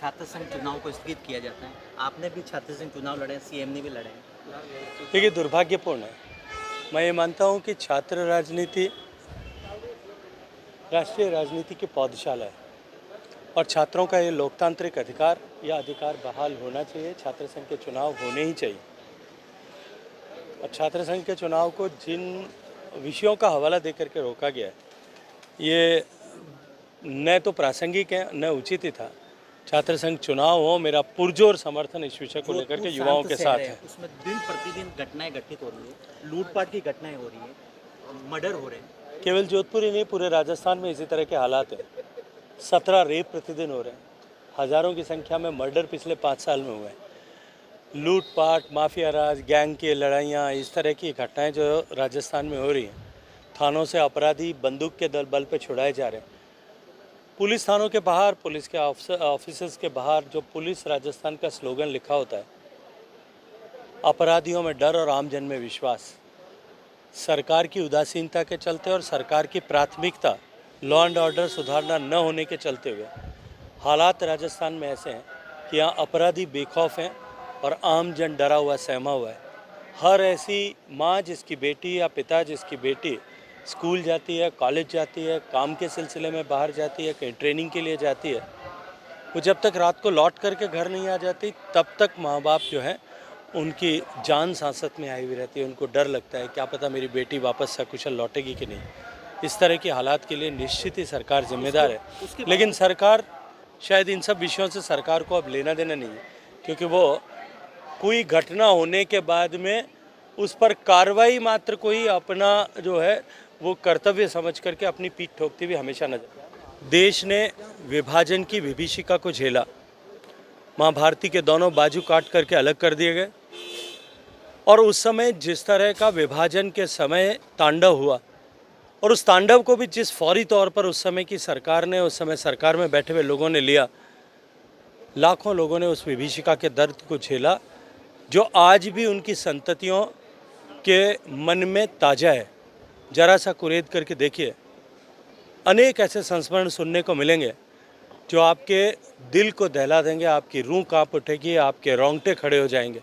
छात्र संघ चुनाव को स्थगित किया जाता है। आपने भी छात्र संघ चुनाव लड़े, सीएम ने भी लड़े हैं। देखिए, दुर्भाग्यपूर्ण है। मैं ये मानता हूँ कि छात्र राजनीति राष्ट्रीय राजनीति की पौधशाला है और छात्रों का ये लोकतांत्रिक अधिकार या अधिकार बहाल होना चाहिए। छात्र संघ के चुनाव होने ही चाहिए और छात्र संघ के चुनाव को जिन विषयों का हवाला देकर के रोका गया है, ये न तो प्रासंगिक है न उचित ही था। छात्र संघ चुनाव हो, मेरा पुरजोर समर्थन इस विषय को लेकर के युवाओं के साथ है। उसमें दिन प्रतिदिन घटनाएं घटित हो रही है, लूटपाट की घटनाएं हो रही है, मर्डर हो रहे हैं। केवल जोधपुर ही नहीं, पूरे राजस्थान में इसी तरह के हालात हैं। 17 रेप प्रतिदिन हो रहे हैं, हज़ारों की संख्या में मर्डर पिछले 5 साल में हुए हैं। लूटपाट, माफिया राज, गैंग की लड़ाइयाँ, इस तरह की घटनाएं जो राजस्थान में हो रही हैं। थानों से अपराधी बंदूक के बल पे छुड़ाए जा रहे हैं। पुलिस थानों के बाहर, पुलिस के ऑफिसर्स के बाहर जो पुलिस राजस्थान का स्लोगन लिखा होता है, अपराधियों में डर और आमजन में विश्वास, सरकार की उदासीनता के चलते और सरकार की प्राथमिकता लॉ एंड ऑर्डर सुधारना न होने के चलते हुए हालात राजस्थान में ऐसे हैं कि यहाँ अपराधी बेखौफ हैं और आम जन डरा हुआ सहमा हुआ है। हर ऐसी माँ जिसकी बेटी या पिता जिसकी बेटी स्कूल जाती है, कॉलेज जाती है, काम के सिलसिले में बाहर जाती है, कहीं ट्रेनिंग के लिए जाती है, वो जब तक रात को लौट करके घर नहीं आ जाती तब तक माँ बाप जो है उनकी जान सांसत में आई हुई रहती है। उनको डर लगता है क्या पता मेरी बेटी वापस सकुशल लौटेगी कि नहीं। इस तरह के हालात के लिए निश्चित ही सरकार जिम्मेदार है, लेकिन सरकार शायद इन सब विषयों से सरकार को अब लेना देना नहीं है, क्योंकि वो कोई घटना होने के बाद में उस पर कार्रवाई मात्र कोई अपना जो है वो कर्तव्य समझ करके अपनी पीठ ठोकती हुई हमेशा नजर। देश ने विभाजन की विभीषिका को झेला, माँ भारती के दोनों बाजू काट करके अलग कर दिए गए और उस समय जिस तरह का विभाजन के समय तांडव हुआ और उस तांडव को भी जिस फौरी तौर पर उस समय की सरकार ने, उस समय सरकार में बैठे हुए लोगों ने लिया, लाखों लोगों ने उस विभीषिका के दर्द को झेला जो आज भी उनकी संततियों के मन में ताज़ा है। जरा सा कुरेद करके देखिए, अनेक ऐसे संस्मरण सुनने को मिलेंगे जो आपके दिल को दहला देंगे, आपकी रूह कांप उठेगी, आपके रोंगटे खड़े हो जाएंगे।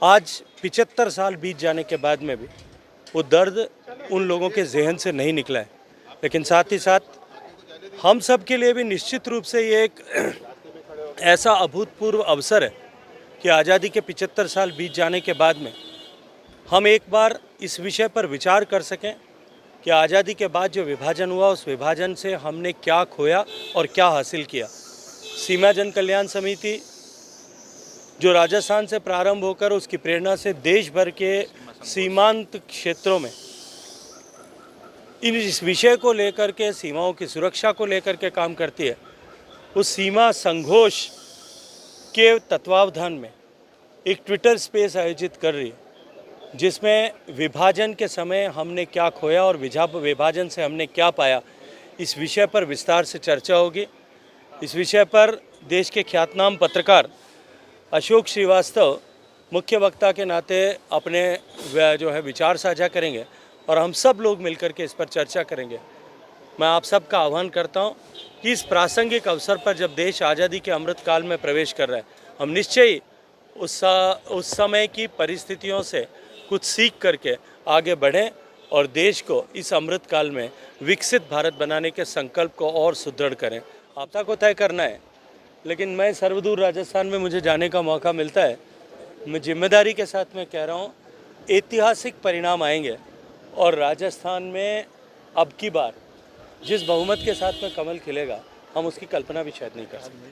आज 75 साल बीत जाने के बाद में भी वो दर्द उन लोगों के जहन से नहीं निकला है, लेकिन साथ ही साथ हम सब के लिए भी निश्चित रूप से ये एक ऐसा अभूतपूर्व अवसर है कि आज़ादी के 75 साल बीत जाने के बाद में हम एक बार इस विषय पर विचार कर सकें कि आज़ादी के बाद जो विभाजन हुआ उस विभाजन से हमने क्या खोया और क्या हासिल किया। सीमा जन कल्याण समिति जो राजस्थान से प्रारंभ होकर उसकी प्रेरणा से देश भर के सीमांत क्षेत्रों में इस विषय को लेकर के, सीमाओं की सुरक्षा को लेकर के काम करती है, उस सीमा संघोष के तत्वावधान में एक ट्विटर स्पेस आयोजित कर रही है जिसमें विभाजन के समय हमने क्या खोया और विभाजन से हमने क्या पाया, इस विषय पर विस्तार से चर्चा होगी। इस विषय पर देश के ख्यातनाम पत्रकार अशोक श्रीवास्तव मुख्य वक्ता के नाते अपने जो है विचार साझा करेंगे और हम सब लोग मिलकर के इस पर चर्चा करेंगे। मैं आप सब का आह्वान करता हूं कि इस प्रासंगिक अवसर पर जब देश आज़ादी के अमृत काल में प्रवेश कर रहा है, हम निश्चय ही उस समय की परिस्थितियों से कुछ सीख करके आगे बढ़ें और देश को इस अमृत काल में विकसित भारत बनाने के संकल्प को और सुदृढ़ करें। आपदा को तय करना है, लेकिन मैं सर्वदूर राजस्थान में मुझे जाने का मौका मिलता है, मैं जिम्मेदारी के साथ में कह रहा हूँ, ऐतिहासिक परिणाम आएंगे और राजस्थान में अब की बार जिस बहुमत के साथ में कमल खिलेगा हम उसकी कल्पना भी शायद नहीं कर सकते।